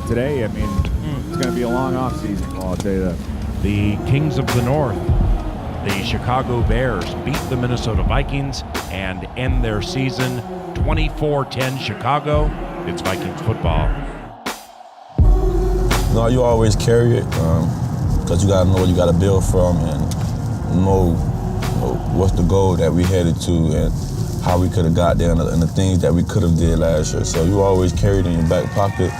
to today, I mean, it's going to be a long off season. Well, I'll tell you that. The Kings of the North, the Chicago Bears, beat the Minnesota Vikings and end their season 24-10 Chicago. It's Vikings football. No, you always carry it because you got to know what you got to build from and know what's the goal that we headed to and how we could have got there and the things that we could have did last year. So you always carry it in your back pocket.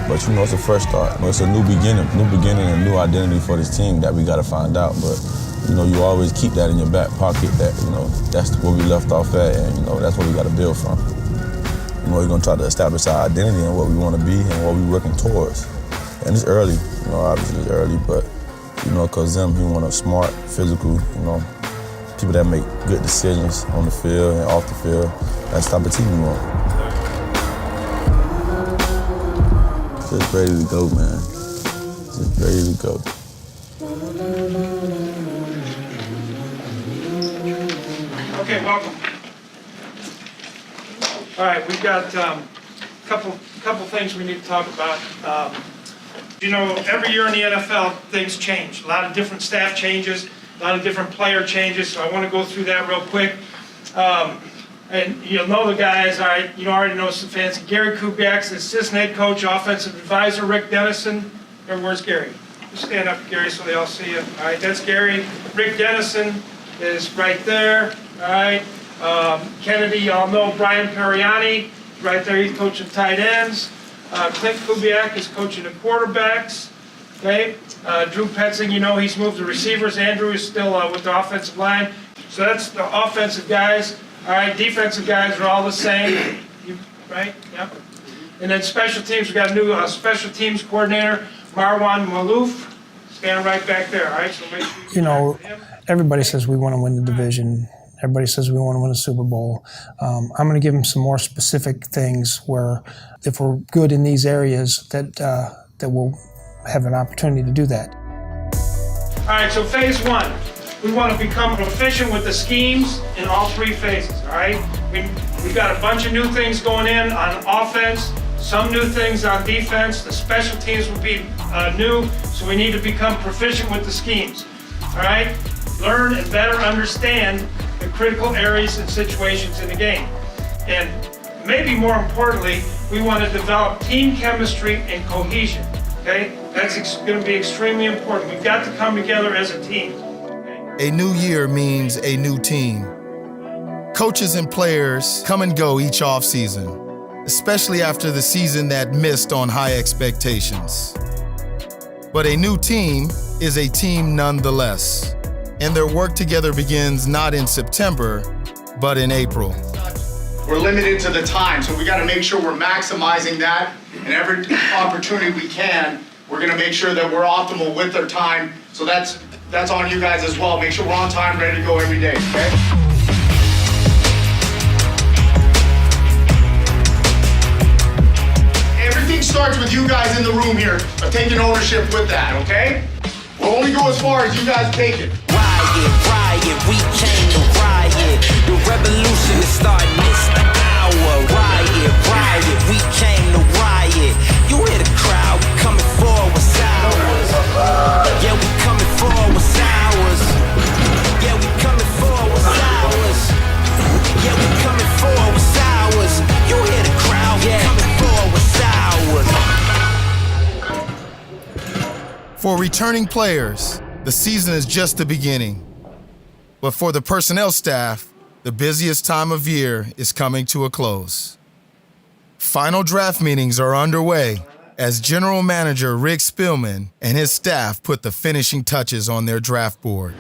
But you know, it's a fresh start. It's a new beginning, and new identity for this team that we got to find out. But you know, you always keep that in your back pocket. That that's where we left off at, and that's what we got to build from. We're gonna try to establish our identity and what we want to be and what we're working towards. And it's early, obviously it's early, but because we want a smart, physical, people that make good decisions on the field and off the field. That's the type of team we want. Just ready to go, man. Just ready to go. Okay, welcome. All right, we've got a couple things we need to talk about. Every year in the NFL, things change. A lot of different staff changes, a lot of different player changes, so I want to go through that real quick. And you'll know the guys, all right, you already know some fans. Gary Kubiak's the assistant head coach, offensive advisor. Rick Dennison, where's Gary? Just stand up, Gary, so they all see you. All right, that's Gary. Rick Dennison is right there, all right. Kennedy, y'all know Brian Periani, right there, he's coaching tight ends. Clint Kubiak is coaching the quarterbacks, okay? Drew Petzing, he's moved to receivers. Andrew is still with the offensive line. So that's the offensive guys. All right, defensive guys are all the same, right? Yep. And then special teams, we got a new special teams coordinator, Marwan Malouf, standing right back there, all right? So make sure everybody says we want to win the division. Everybody says we want to win a Super Bowl. I'm going to give them some more specific things where if we're good in these areas that we'll have an opportunity to do that. All right, so phase one. We want to become proficient with the schemes in all three phases, all right? We've got a bunch of new things going in on offense, some new things on defense. The special teams will be new, so we need to become proficient with the schemes, all right? Learn and better understand the critical areas and situations in the game. And maybe more importantly, we want to develop team chemistry and cohesion, okay? That's going to be extremely important. We've got to come together as a team. A new year means a new team. Coaches and players come and go each offseason, especially after the season that missed on high expectations. But a new team is a team nonetheless, and their work together begins not in September, but in April. We're limited to the time, so we got to make sure we're maximizing that, and every opportunity we can, we're going to make sure that we're optimal with our time. So that's on you guys as well. Make sure we're on time, ready to go every day, okay? Everything starts with you guys in the room here, taking ownership with that, okay? We'll only go as far as you guys take it. Riot, we came to riot. The revolution is starting this hour. Riot, we came to riot. You hear the crowd, we coming forward with ours. Yeah, we coming forward with ours. Yeah, we coming forward with ours. Yeah, we coming forward with ours. You hear the crowd, we coming forward with ours. For returning players, the season is just the beginning. But for the personnel staff, the busiest time of year is coming to a close. Final draft meetings are underway as General Manager Rick Spielman and his staff put the finishing touches on their draft board.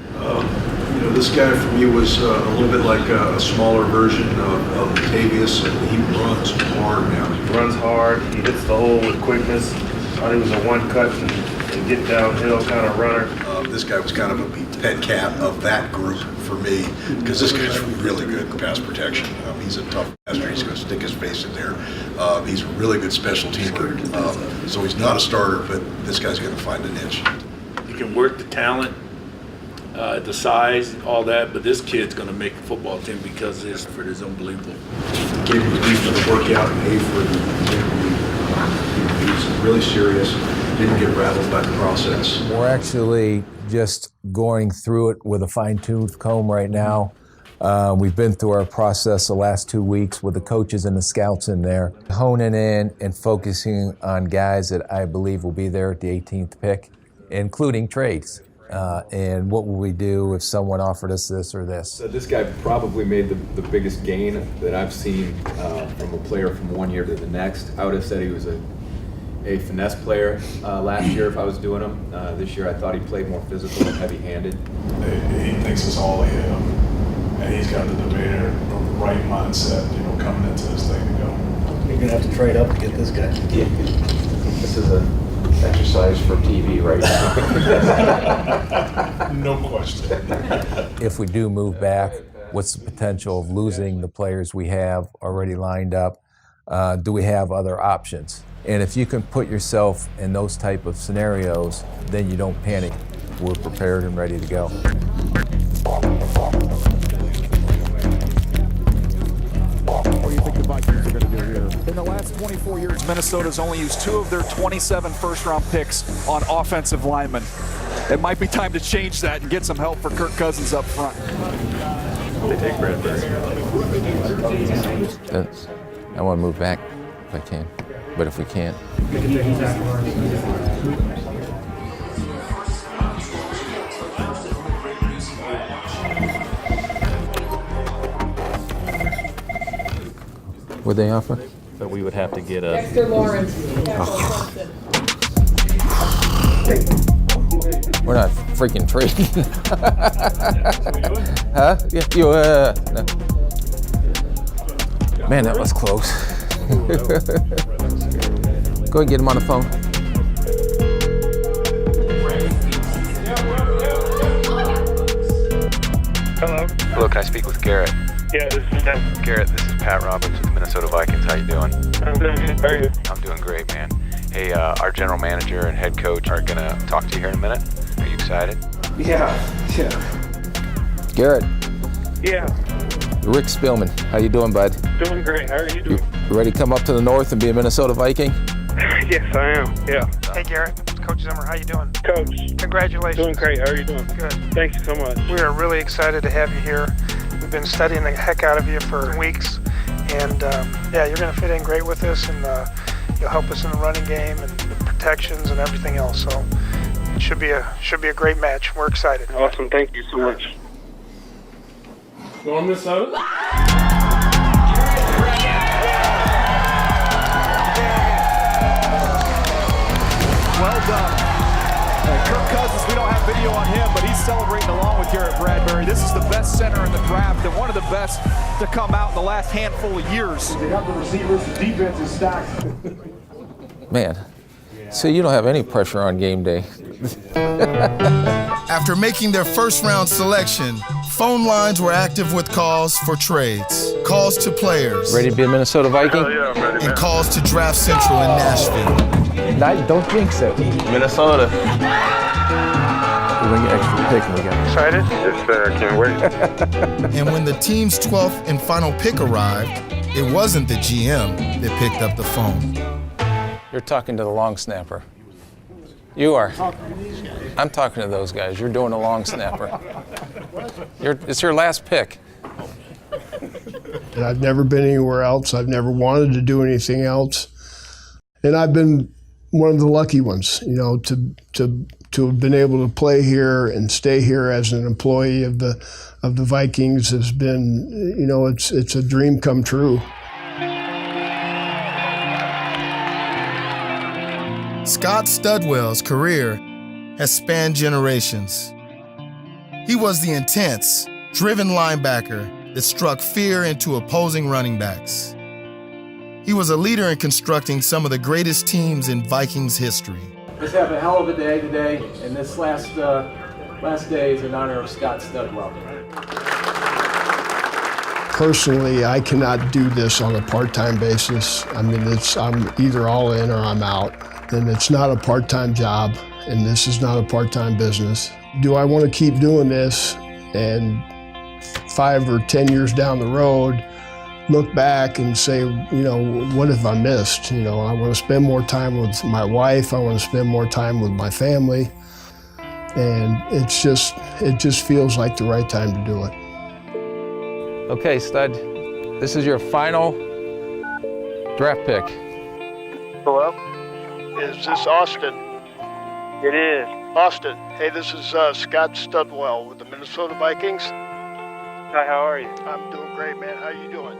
This guy for me was a little bit like a smaller version of Latavius, and he runs hard now. He runs hard, he hits the hole with quickness. Thought he was a one-cut and get downhill kind of runner. This guy was kind of a pet cat of that group for me, because this guy's really good in pass protection. He's a tough passer. He's going to stick his face in there. He's a really good special teamer. So he's not a starter, but this guy's going to find a niche. He can work the talent, the size, all that, but this kid's going to make the football team because his effort is unbelievable. Gave him the week for the workout and paid for the interview. He's really serious, didn't get rattled by the process. We're actually just going through it with a fine-tooth comb right now. We've been through our process the last 2 weeks with the coaches and the scouts in there, honing in and focusing on guys that I believe will be there at the 18th pick, including trades. And what will we do if someone offered us this or this? So this guy probably made the biggest gain that I've seen from a player from one year to the next. I would have said he was a finesse player last year if I was doing him. This year I thought he played more physical and heavy-handed. He thinks it's all him, and he's got the debater, the right mindset, coming into this thing to go. You're gonna have to trade up to get this guy. Yeah. This is an exercise for TV right now. No question. If we do move back, what's the potential of losing the players we have already lined up? Do we have other options? And if you can put yourself in those type of scenarios, then you don't panic. We're prepared and ready to go. What do you think the Vikings are going to do here? In the last 24 years, Minnesota's only used 2 of their 27 first-round picks on offensive linemen. It might be time to change that and get some help for Kirk Cousins up front. They take Bradbury. I want to move back if I can, but if we can't. What'd they offer? So we would have to get a... Dexter Lawrence. We're not freaking trading. Huh? Yeah, no. Man, that was close. Go ahead and get him on the phone. Hello. Hello, can I speak with Garrett? Yeah, this is Pat. Garrett, this is Pat Roberts with the Minnesota Vikings. How you doing? I'm doing good. How are you? I'm doing great, man. Hey, our general manager and head coach are gonna talk to you here in a minute. Are you excited? Yeah. Garrett. Yeah. Rick Spielman. How you doing, bud? Doing great. How are you doing? You ready to come up to the north and be a Minnesota Viking? Yes, I am. Yeah. Hey, Garrett. Coach Zimmer, how you doing? Coach. Congratulations. Doing great. How are you doing? Good. Thank you so much. We are really excited to have you here. We've been studying the heck out of you for weeks, and yeah, you're going to fit in great with us, and you'll help us in the running game and the protections and everything else. So it should be a great match. We're excited. Awesome. Thank you so much. Going Minnesota? Well done. Kirk Cousins, we don't have video on him, but he's celebrating along with Garrett Bradbury. This is the best center in the draft and one of the best to come out in the last handful of years. They got the receivers, the defense is stacked. Man, so you don't have any pressure on game day. After making their first-round selection, phone lines were active with calls for trades, calls to players, Ready to be a Minnesota Viking? Yeah, I'm ready, and calls to Draft Central in Nashville. Don't jinx it. Minnesota. We're going to get extra pick when we got Excited? Yes, sir. I can't wait. And when the team's 12th and final pick arrived, it wasn't the GM that picked up the phone. You're talking to the long snapper. You are. I'm talking to those guys. You're doing a long snapper. It's your last pick. And I've never been anywhere else. I've never wanted to do anything else. And I've been one of the lucky ones, to have been able to play here and stay here as an employee of the Vikings has been, it's a dream come true. Scott Studwell's career has spanned generations. He was the intense, driven linebacker that struck fear into opposing running backs. He was a leader in constructing some of the greatest teams in Vikings history. Let's have a hell of a day today, and this last day is in honor of Scott Studwell. Personally, I cannot do this on a part-time basis. I mean, I'm either all in or I'm out. And it's not a part-time job. and this is not a part-time business. Do I want to keep doing this and 5 or 10 years down the road look back and say, you know, what have I missed? You know, I want to spend more time with my wife. I want to spend more time with my family. And it just feels like the right time to do it. Okay, stud, this is your final draft pick. Hello? Is this Austin? It is. Austin, hey, this is Scott Studwell with the Minnesota Vikings. Hi, how are you? I'm doing great, man. How you doing?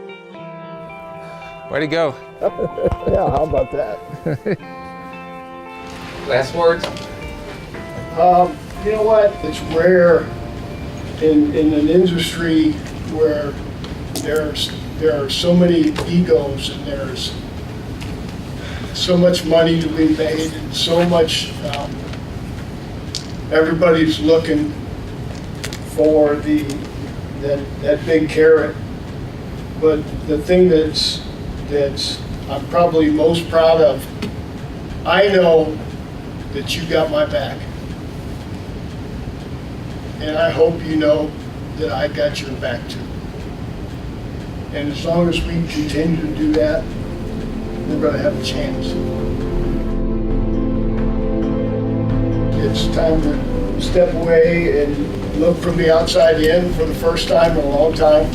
Way to go. Yeah, how about that? Last words? You know what? It's rare in an industry where there are so many egos and there's so much money to be made and so much everybody's looking for that big carrot. But the thing that's I'm probably most proud of, I know that you got my back. And I hope you know that I got your back too. And as long as we continue to do that, we're going to have a chance. It's time to step away and look from the outside in for the first time in a long time.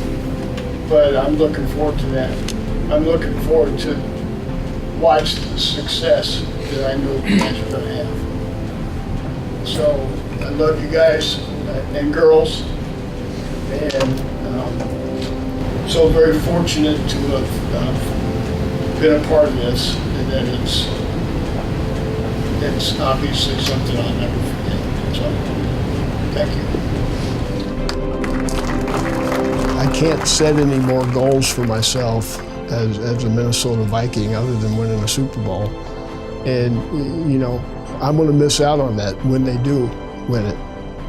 But I'm looking forward to that. I'm looking forward to watch the success that I know you guys are going to have. So I love you guys and girls, and so very fortunate to have been a part of this, and that it's obviously something I'll never forget. So thank you. I can't set any more goals for myself as a Minnesota Viking other than winning a Super Bowl. And, you know, I'm going to miss out on that when they do win it.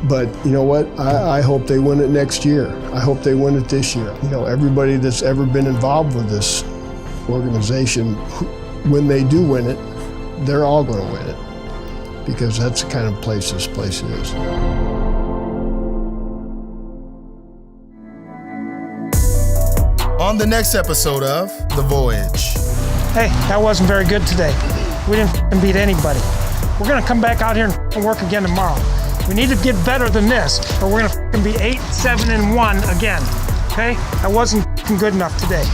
But you know what? I hope they win it next year. I hope they win it this year. You know, everybody that's ever been involved with this organization, when they do win it, they're all going to win it, because that's the kind of place this place is. On the next episode of The Voyage. Hey, that wasn't very good today. We didn't beat anybody. We're going to come back out here and work again tomorrow. We need to get better than this, or we're going to be 8-7-1 again. Okay? That wasn't good enough today.